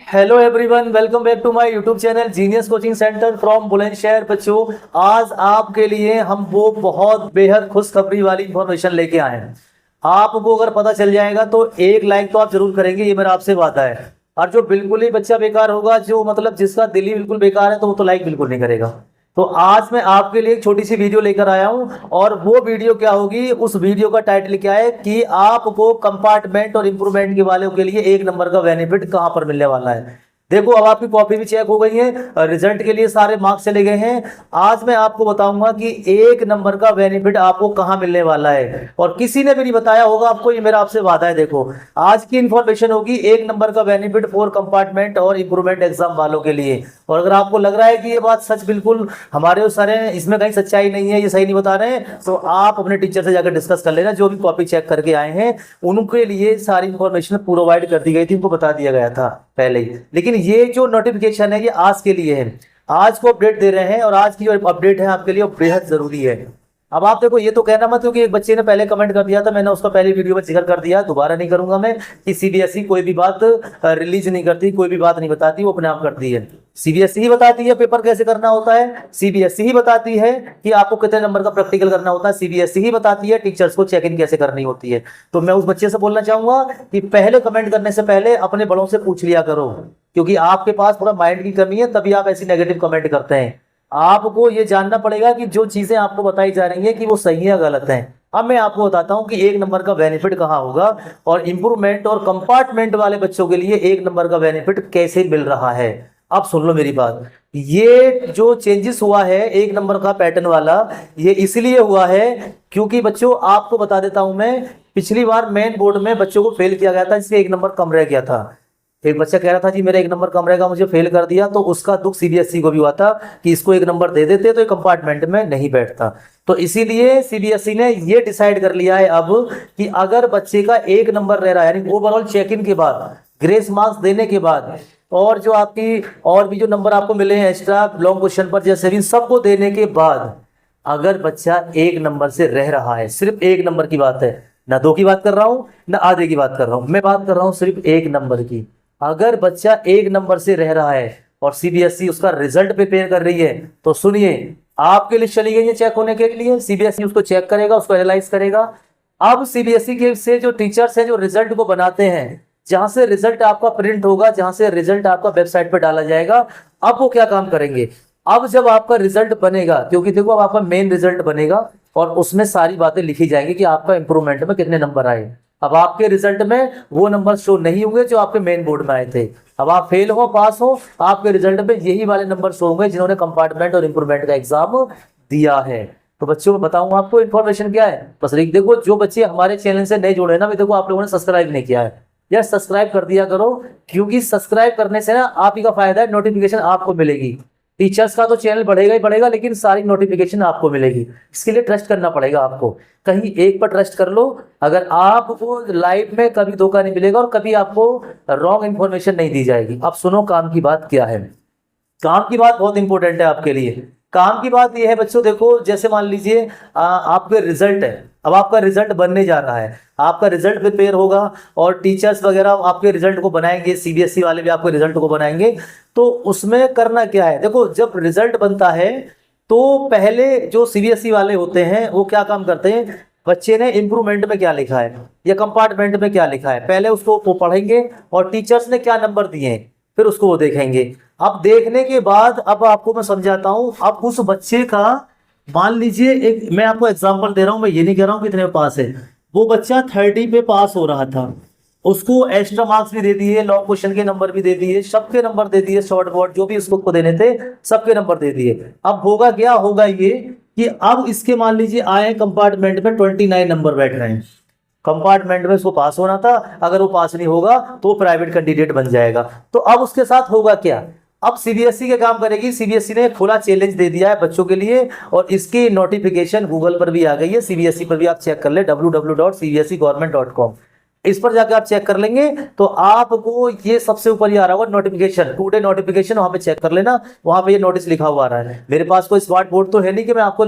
Hello everyone, welcome back to my YouTube channel genius coaching centre from Bulandshahr. बच्चों, आज आपके लिए हम वो बहुत बेहद खुशखबरी वाली इंफॉर्मेशन लेके आए हैं। आपको अगर पता चल जाएगा तो एक लाइक तो आप जरूर करेंगे, ये मेरा आपसे वादा है। और जो बिल्कुल ही बच्चा बेकार होगा, जो मतलब जिसका दिल ही बिल्कुल बेकार है, तो वो तो लाइक बिल्कुल नहीं करेगा। तो आज मैं आपके लिए एक छोटी सी वीडियो लेकर आया हूं, और वो वीडियो क्या होगी, उस वीडियो का टाइटल क्या है कि आपको कंपार्टमेंट और इंप्रूवमेंट के वालों के लिए एक नंबर का बेनिफिट कहां पर मिलने वाला है। देखो, अब आपकी कॉपी भी चेक हो गई है, रिजल्ट के लिए सारे मार्क्स चले गए हैं। आज मैं आपको बताऊंगा कि एक नंबर का बेनिफिट आपको कहां मिलने वाला है, और किसी ने भी नहीं बताया होगा आपको, ये मेरा आपसे वादा है। देखो, आज की इंफॉर्मेशन होगी एक नंबर का बेनिफिट फॉर कंपार्टमेंट और इंप्रूवमेंट एग्जाम वालों के लिए। और अगर आपको लग रहा है कि ये बात सच बिल्कुल हमारे सर हैं, इसमें कहीं सच्चाई नहीं है, ये सही नहीं बता रहे हैं, तो आप अपने टीचर से जाकर डिस्कस कर लेना। जो भी कॉपी चेक करके आए हैं उनके लिए सारी इंफॉर्मेशन प्रोवाइड कर दी गई थी, उनको बता दिया गया था पहले ही। लेकिन ये जो नोटिफिकेशन है ये आज के लिए है, आज को अपडेट दे रहे हैं, और आज की जो अपडेट है आपके लिए बेहद जरूरी है। अब आप देखो, ये तो कहना मत क्योंकि एक बच्चे ने पहले कमेंट कर दिया था, मैंने उसका पहले वीडियो में जिक्र कर दिया, दोबारा नहीं करूंगा मैं, कि सीबीएसई कोई भी बात रिलीज नहीं करती, कोई भी बात नहीं बताती, वो अपने आप करती है। सीबीएसई ही बताती है पेपर कैसे करना होता है, सीबीएसई ही बताती है कि आपको कितने नंबर का प्रैक्टिकल करना होता है, सीबीएसई ही बताती है टीचर्स को चेक इन कैसे करनी होती है। तो मैं उस बच्चे से बोलना चाहूंगा कि पहले कमेंट करने से पहले अपने बड़ों से पूछ लिया करो, क्योंकि आपके पास थोड़ा माइंड की कमी है, तभी आप ऐसी नेगेटिव कमेंट करते हैं। आपको ये जानना पड़ेगा कि जो चीजें आपको बताई जा रही है कि वो सही है या गलत है। अब मैं आपको बताता हूं कि एक नंबर का बेनिफिट कहाँ होगा, और इंप्रूवमेंट और कंपार्टमेंट वाले बच्चों के लिए एक नंबर का बेनिफिट कैसे मिल रहा है। अब सुन लो मेरी बात, ये जो चेंजेस हुआ है एक नंबर का पैटर्न वाला, ये इसलिए हुआ है क्योंकि बच्चों आपको बता देता हूं मैं, पिछली बार मेन बोर्ड में बच्चों को फेल किया गया था, इससे एक नंबर कम रह गया था। एक बच्चा कह रहा था जी मेरा एक नंबर कम रहेगा, मुझे फेल कर दिया, तो उसका दुख सीबीएसई को भी हुआ था कि इसको एक नंबर दे देते तो ये कंपार्टमेंट में नहीं बैठता। तो इसीलिए सीबीएसई ने ये डिसाइड कर लिया है अब कि अगर बच्चे का एक नंबर रह रहा है, यानी ओवरऑल चेक इन के बाद, ग्रेस मार्क्स देने के बाद, और जो आपकी और भी जो नंबर आपको मिले हैं एक्स्ट्रा लॉन्ग क्वेश्चन पर जैसे भी, सबको देने के बाद अगर बच्चा एक नंबर से रह रहा है, सिर्फ एक नंबर की बात है, ना दो की बात कर रहा हूं ना आधे की बात कर रहा हूं, मैं बात कर रहा हूं सिर्फ एक नंबर की। अगर बच्चा एक नंबर से रह रहा है और सीबीएसई उसका रिजल्ट प्रिपेयर कर रही है, तो सुनिए, आपके लिए चली गई है चेक होने के लिए, सीबीएसई उसको चेक करेगा, उसको एनालाइज करेगा। अब सीबीएसई के से जो टीचर्स हैं जो रिजल्ट को बनाते हैं, जहां से रिजल्ट आपका प्रिंट होगा, जहां से रिजल्ट आपका वेबसाइट पर डाला जाएगा, अब वो क्या काम करेंगे। अब जब आपका रिजल्ट बनेगा, क्योंकि देखो अब आपका मेन रिजल्ट बनेगा और उसमें सारी बातें लिखी जाएंगी कि आपका इंप्रूवमेंट में कितने नंबर आए। अब आपके रिजल्ट में वो नंबर शो नहीं होंगे जो आपके मेन बोर्ड में आए थे। अब आप फेल हो पास हो, आपके रिजल्ट में यही वाले नंबर शो होंगे जिन्होंने कंपार्टमेंट और इंप्रूवमेंट का एग्जाम दिया है। तो बच्चों, मैं बताऊंगा आपको इन्फॉर्मेशन क्या है, बस देखो, जो बच्चे हमारे चैनल से नहीं जुड़े ना, देखो आप लोगों ने सब्सक्राइब नहीं किया है यार, सब्सक्राइब कर दिया करो, क्योंकि सब्सक्राइब करने से ना आप ही का फायदा है, नोटिफिकेशन आपको मिलेगी। टीचर्स का तो चैनल बढ़ेगा ही बढ़ेगा, लेकिन सारी नोटिफिकेशन आपको मिलेगी। इसके लिए ट्रस्ट करना पड़ेगा आपको, कहीं एक पर ट्रस्ट कर लो। अगर आपको लाइफ में कभी धोखा नहीं मिलेगा और कभी आपको रॉन्ग इंफॉर्मेशन नहीं दी जाएगी। अब सुनो काम की बात क्या है। काम की बात बहुत इंपॉर्टेंट है आपके लिए। काम की बात यह है बच्चों, देखो जैसे मान लीजिए आपके रिजल्ट है, अब आपका रिजल्ट बनने जा रहा है, आपका रिजल्ट प्रिपेयर होगा और टीचर्स वगैरह आपके रिजल्ट को बनाएंगे, सीबीएसई वाले भी आपके रिजल्ट को बनाएंगे। तो उसमें करना क्या है, देखो जब रिजल्ट बनता है तो पहले जो सीबीएसई वाले होते हैं वो क्या काम करते हैं, बच्चे ने इंप्रूवमेंट में क्या लिखा है या कंपार्टमेंट में क्या लिखा है, पहले उसको वो पढ़ेंगे, और टीचर्स ने क्या नंबर दिए हैं फिर उसको वो देखेंगे। अब देखने के बाद, अब आपको मैं समझाता हूं, अब उस बच्चे का, मान लीजिए एक मैं आपको एग्जांपल दे रहा हूं, मैं ये नहीं कह रहा हूं कितने पास है, वो बच्चा 30 पे पास हो रहा था, उसको एक्स्ट्रा मार्क्स भी दे दिए, लॉन्ग क्वेश्चन के नंबर भी दे दिए, सबके नंबर दे दिए, शॉर्ट बोर्ड जो भी उसको देने थे सबके नंबर दे दिए। अब होगा क्या, होगा ये कि अब इसके मान लीजिए आए कंपार्टमेंट में 29 नंबर बैठ रहे हैं, कंपार्टमेंट में उसको पास होना था, अगर वो पास नहीं होगा तो वो प्राइवेट कैंडिडेट बन जाएगा। तो अब उसके साथ होगा क्या, अब सीबीएसई के काम करेगी, सीबीएसई ने खुला चैलेंज दे दिया है बच्चों के लिए, और इसकी नोटिफिकेशन गूगल पर भी आ गई है, सीबीएसई पर भी आप चेक कर ले, www.cbsegovernment.com, इस पर जाकर आप चेक कर लेंगे तो आपको ये सबसे ऊपर ही आ रहा होगा नोटिफिकेशन, टुडे नोटिफिकेशन, वहां पे चेक कर लेना, वहां पे ये नोटिस लिखा हुआ आ रहा है। मेरे पास कोई स्मार्ट बोर्ड तो है नहीं कि मैं आपको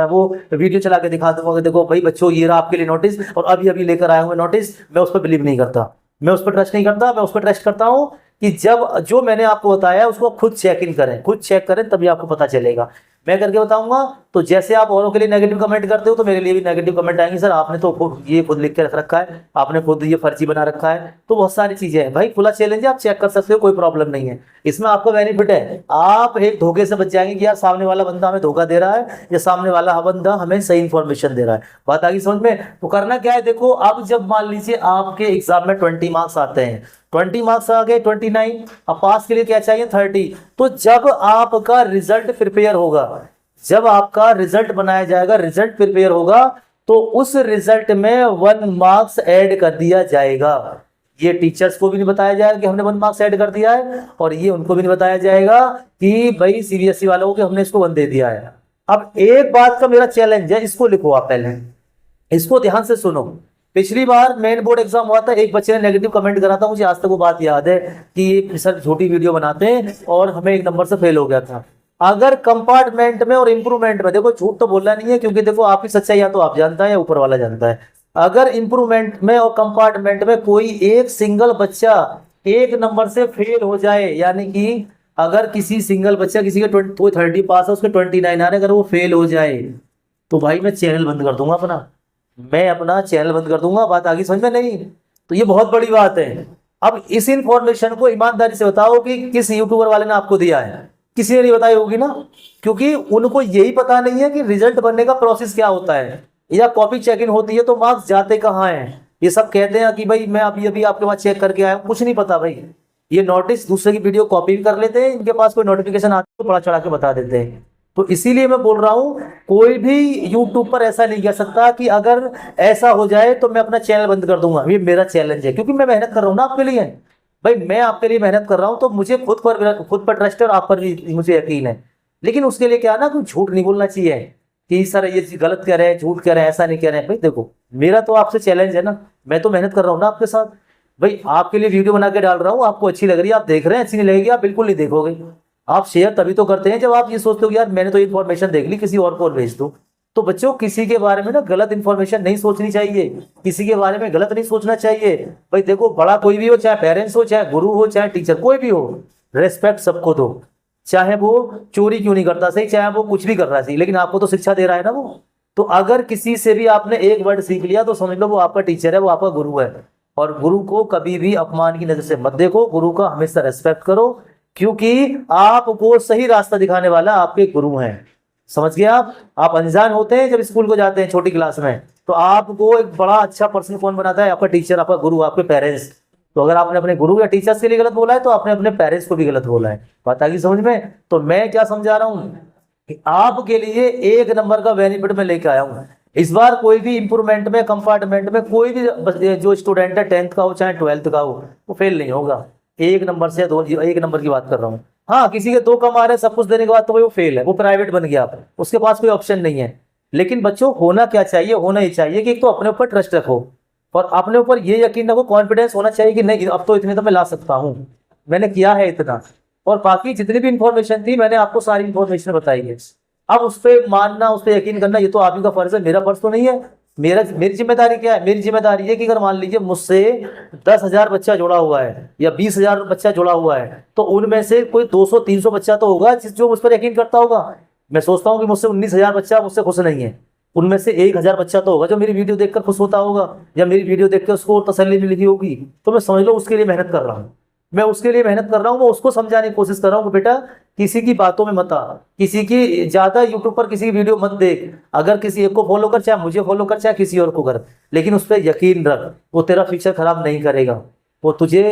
वो वीडियो चला के दिखा दूंगा, देखो भाई बच्चों ये रहा आपके लिए नोटिस, और अभी अभी लेकर आया हूँ नोटिस। मैं उस पर बिलीव नहीं करता, मैं उस पर ट्रस्ट नहीं करता, मैं उस पर ट्रस्ट करता हूँ कि जब जो मैंने आपको बताया उसको खुद चेक इन करें, खुद चेक करें, तभी आपको पता चलेगा। मैं करके बताऊंगा तो जैसे आप औरों के लिए नेगेटिव कमेंट करते हो तो मेरे लिए भी नेगेटिव कमेंट आएंगे, सर आपने तो खुद लिख के रख रखा है, आपने खुद ये फर्जी बना रखा है। तो बहुत सारी चीजें हैं भाई, खुला चैलेंज है, आप चेक कर सकते हो, कोई प्रॉब्लम नहीं है। इसमें आपका बेनिफिट है, आप एक धोखे से बच जाएंगे कि यार सामने वाला बंदा हमें धोखा दे रहा है या सामने वाला बंदा हमें सही इन्फॉर्मेशन दे रहा है। बात आ गई समझ में? तो करना क्या है, देखो अब जब मान लीजिए आपके एग्जाम में 20 मार्क्स आते हैं, 20 मार्क्स आ गए 29, अब पास के लिए क्या चाहिए 30। तो जब आपका रिजल्ट प्रिपेयर होगा, जब आपका रिजल्ट बनाया जाएगा, रिजल्ट प्रिपेयर होगा, तो उस रिजल्ट में 1 मार्क्स ऐड कर दिया जाएगा। ये टीचर्स को भी नहीं बताया जाएगा कि हमने 1 मार्क्स ऐड कर दिया है, और ये उनको भी नहीं बताया जाएगा कि भाई सीबीएसई वालों को कि हमने इसको 1 दे दिया है। अब एक बात का मेरा चैलेंज है, इसको लिखो आप पहले, इसको ध्यान से सुनो। पिछली बार मेन बोर्ड एग्जाम हुआ था, एक बच्चे ने नेगेटिव कमेंट करा था, मुझे आज तक वो बात याद है कि सर छोटी वीडियो बनाते हैं और हमें 1 नंबर से फेल हो गया था। अगर कंपार्टमेंट में और इंप्रूवमेंट में, देखो झूठ तो बोलना नहीं है क्योंकि देखो आपकी सच्चाई या तो आप जानता है या ऊपर वाला जानता है। अगर इंप्रूवमेंट में और कंपार्टमेंट में कोई एक सिंगल बच्चा 1 नंबर से फेल हो जाए, यानी कि अगर किसी सिंगल बच्चा, किसी के 30 पास है उसके 29 आ रहे, अगर वो फेल हो जाए तो भाई मैं चैनल बंद कर दूंगा अपना, मैं अपना चैनल बंद कर दूंगा। बात आगे समझ में नहीं? तो ये बहुत बड़ी बात है। अब इस इंफॉर्मेशन को ईमानदारी से बताओ कि किस यूट्यूबर वाले ने आपको दिया है, किसी ने नहीं बताई होगी ना, क्योंकि उनको यही पता नहीं है कि रिजल्ट बनने का प्रोसेस क्या होता है, या कॉपी चेक इन होती है तो मार्क्स जाते कहाँ हैं। ये सब कहते हैं कि भाई मैं अभी अभी आपके पास चेक करके आया हूँ, कुछ नहीं पता भाई। ये नोटिस दूसरे की वीडियो कॉपी भी कर लेते हैं, इनके पास कोई नोटिफिकेशन आती है तो बड़ा चढ़ा के बता देते हैं। तो इसीलिए मैं बोल रहा हूँ, कोई भी यूट्यूब पर ऐसा नहीं कह सकता कि अगर ऐसा हो जाए तो मैं अपना चैनल बंद कर दूंगा। ये मेरा चैलेंज है, क्योंकि मैं मेहनत कर रहा हूँ ना आपके लिए भाई, मैं आपके लिए मेहनत कर रहा हूँ, तो मुझे खुद पर ट्रस्ट है और आप पर भी मुझे यकीन है। लेकिन उसके लिए क्या ना, कोई झूठ नहीं बोलना चाहिए कि सर ये गलत कह रहे हैं, झूठ कह रहे हैं, ऐसा नहीं कह रहे हैं। भाई देखो मेरा तो आपसे चैलेंज है ना, मैं तो मेहनत कर रहा हूँ ना आपके साथ भाई, आपके लिए वीडियो बना के डाल रहा हूँ, आपको अच्छी लग रही है आप देख रहे हैं, अच्छी नहीं लगेगी आप बिल्कुल नहीं देखोगे। आप शेयर तभी तो करते हैं जब आप ये सोचते हो कि यार मैंने तो इन्फॉर्मेशन देख ली, किसी और को भेज दो। तो बच्चों किसी के बारे में ना गलत इन्फॉर्मेशन नहीं सोचनी चाहिए, किसी के बारे में गलत नहीं सोचना चाहिए। भाई देखो बड़ा कोई भी हो, चाहे पेरेंट्स हो, चाहे गुरु हो, चाहे टीचर, कोई भी हो, रेस्पेक्ट सबको दो। चाहे वो चोरी क्यों नहीं करता सही, चाहे वो कुछ भी कर रहा है सही, लेकिन आपको तो शिक्षा दे रहा है ना वो। तो अगर किसी से भी आपने एक वर्ड सीख लिया तो समझ लो वो आपका टीचर है, वो आपका गुरु है। और गुरु को कभी भी अपमान की नजर से मत देखो, गुरु का हमेशा रेस्पेक्ट करो, क्योंकि आपको सही रास्ता दिखाने वाला आपके गुरु हैं। समझ गए आप अनजान होते हैं जब स्कूल को जाते हैं छोटी क्लास में, तो आपको एक बड़ा अच्छा पर्सन कौन बनाता है? आपका टीचर, आपका गुरु, आपके पेरेंट्स। तो अगर आपने अपने गुरु या टीचर्स के लिए गलत बोला है तो आपने अपने पेरेंट्स को भी गलत बोला है। बात आ गई समझ में? तो मैं क्या समझा रहा हूँ कि आपके लिए 1 नंबर का बेनिफिट में लेके आया हूँ। इस बार कोई भी इंप्रूवमेंट में, कंपार्टमेंट में कोई भी जो स्टूडेंट है 10th का हो चाहे 12th का हो, वो फेल नहीं होगा। 1 नंबर से 1 नंबर की बात कर रहा हूँ। हाँ किसी के 2 कम आ रहे सब कुछ देने के बाद तो वो फेल है, वो प्राइवेट बन गया, उसके पास कोई ऑप्शन नहीं है। लेकिन बच्चों होना क्या चाहिए? होना ही चाहिए कि एक तो अपने ऊपर ट्रस्ट रखो और अपने ऊपर ये यकीन रखो, कॉन्फिडेंस होना चाहिए कि नहीं अब तो इतने तो मैं ला सकता हूँ, मैंने किया है इतना। और बाकी जितनी भी इंफॉर्मेशन थी मैंने आपको सारी इंफॉर्मेशन बताई है। अब उस पर मानना, उस पर यकीन करना ये तो आप ही का फर्ज है, मेरा फर्ज तो नहीं है। मेरी जिम्मेदारी क्या है? मेरी जिम्मेदारी है कि अगर मान लीजिए मुझसे 10,000 बच्चा जुड़ा हुआ है या 20,000 बच्चा जुड़ा हुआ है, तो उनमें से कोई 200-300 बच्चा तो होगा जो मुझ पर यकीन करता होगा। मैं सोचता हूँ कि मुझसे 19,000 बच्चा मुझसे खुश नहीं है, उनमें से 1,000 बच्चा तो होगा जो मेरी वीडियो देखकर खुश होता होगा या मेरी वीडियो देखकर उसको तसल्ली मिली होगी। तो मैं समझ लो उसके लिए मेहनत कर रहा हूँ, मैं उसके लिए मेहनत कर रहा हूँ। मैं उसको समझाने की कोशिश कर रहा हूँ कि बेटा किसी की बातों में मत आ, किसी की ज्यादा यूट्यूब पर किसी की वीडियो मत देख। अगर किसी एक को फॉलो कर, चाहे मुझे फॉलो कर, चाहे किसी और को कर, लेकिन उस पर यकीन रख, वो तेरा फ्यूचर खराब नहीं करेगा। वो तुझे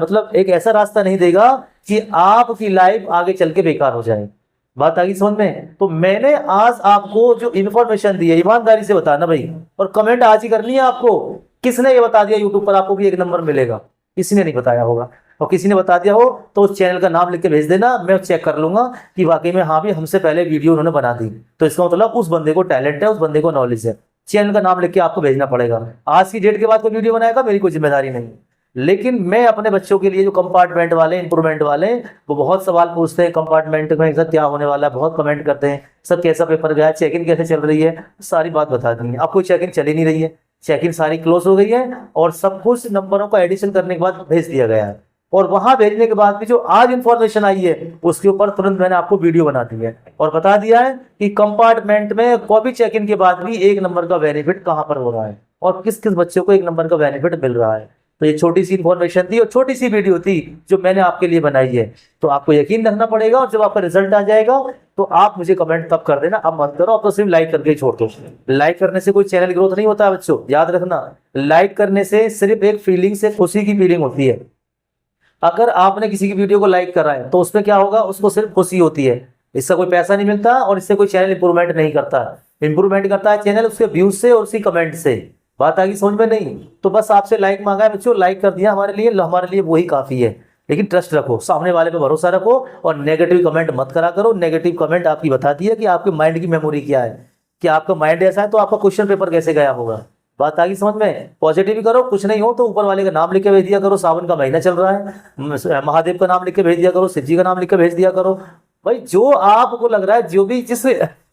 मतलब एक ऐसा रास्ता नहीं देगा कि आपकी लाइफ आगे चल के बेकार हो जाए। बात आ गई समझ में? तो मैंने आज आपको जो इन्फॉर्मेशन दी है ईमानदारी से बताना भाई, और कमेंट आज ही करनी है आपको। किसने ये बता दिया यूट्यूब पर आपको कि 1 नंबर मिलेगा? किसी ने नहीं बताया होगा, और किसी ने बता दिया हो तो उस चैनल का नाम लिख के भेज देना, मैं चेक कर लूंगा कि वाकई में हाँ भी हमसे पहले वीडियो उन्होंने बना दी, तो इसका मतलब उस बंदे को टैलेंट है, उस बंदे को नॉलेज है। चैनल का नाम लिख के आपको भेजना पड़ेगा। आज की डेट के बाद कोई वीडियो बनाएगा मेरी कोई जिम्मेदारी नहीं। लेकिन मैं अपने बच्चों के लिए जो कंपार्टमेंट वाले, इंप्रूवमेंट वाले, वो बहुत सवाल पूछते हैं कंपार्टमेंट में सर क्या होने वाला है, बहुत कमेंट करते हैं सर कैसा पेपर गया, चेकिंग कैसे चल रही है, सारी बात बता दी है। अब कोई चेकिंग चली नहीं रही है, चेकिंग सारी क्लोज हो गई है और सब कुछ नंबरों का एडिशन करने के बाद भेज दिया गया है। और वहां भेजने के बाद भी जो आज इंफॉर्मेशन आई है उसके ऊपर तुरंत मैंने आपको वीडियो बना दी है और बता दिया है कि कंपार्टमेंट में कॉपी चेक इन के बाद भी 1 नंबर का बेनिफिट कहां पर हो रहा है और किस किस बच्चे को 1 नंबर का बेनिफिट मिल रहा है। तो ये छोटी सी इन्फॉर्मेशन थी और छोटी सी वीडियो थी जो मैंने आपके लिए बनाई है। तो आपको यकीन रखना पड़ेगा और जब आपका रिजल्ट आ जाएगा तो आप मुझे कमेंट तब कर देना, अब मत करो, अब तो सिर्फ लाइक करके ही छोड़ दो। लाइक करने से कोई चैनल ग्रोथ नहीं होता है बच्चों, याद रखना। लाइक करने से सिर्फ एक फीलिंग से खुशी की फीलिंग होती है। अगर आपने किसी की वीडियो को लाइक करा है तो उसमें क्या होगा, उसको सिर्फ खुशी होती है, इससे कोई पैसा नहीं मिलता और इससे कोई चैनल इंप्रूवमेंट नहीं करता। इंप्रूवमेंट करता है चैनल उसके व्यूज से और उसकी कमेंट से। बात आगे समझ में नहीं? तो बस आपसे लाइक मांगा है बच्चों, लाइक कर दिया, हमारे लिए वही काफी है। लेकिन ट्रस्ट रखो, सामने वाले पे भरोसा रखो और नेगेटिव कमेंट मत करा करो। नेगेटिव कमेंट आपकी बताती है कि आपके माइंड की मेमोरी क्या है, कि आपका माइंड ऐसा है तो आपका क्वेश्चन पेपर कैसे गया होगा। बात आगे समझ में? पॉजिटिव ही करो, कुछ नहीं हो तो ऊपर वाले का नाम लिख के भेज दिया करो। सावन का महीना चल रहा है, महादेव का नाम लिख के भेज दिया करो, शिव जी का नाम लिख के भेज दिया करो। भाई जो आपको लग रहा है, जो भी जिस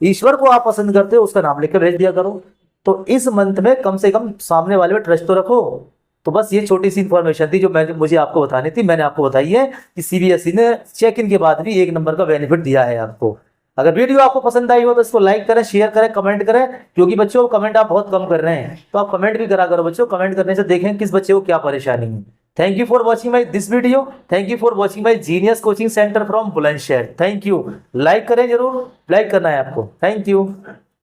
ईश्वर को आप पसंद करते हो उसका नाम लिख के भेज दिया करो। तो इस मंथ में कम से कम सामने वाले पे ट्रस्ट तो रखो। तो बस ये छोटी सी इन्फॉर्मेशन थी जो मुझे आपको बतानी थी, मैंने आपको बताई है कि सीबीएसई ने चेक इन के बाद भी 1 नंबर का बेनिफिट दिया है आपको। अगर वीडियो आपको पसंद आई हो तो इसको लाइक करें, शेयर करें, कमेंट करें, क्योंकि बच्चों कमेंट आप बहुत कम कर रहे हैं तो आप कमेंट भी करा करो बच्चों। कमेंट करने से देखें किस बच्चे को क्या परेशानी है। Thank you for watching my this video, thank you for watching my genius coaching centre from Bulandshahr. Thank you. Like करें, जरूर लाइक करना है आपको। Thank you.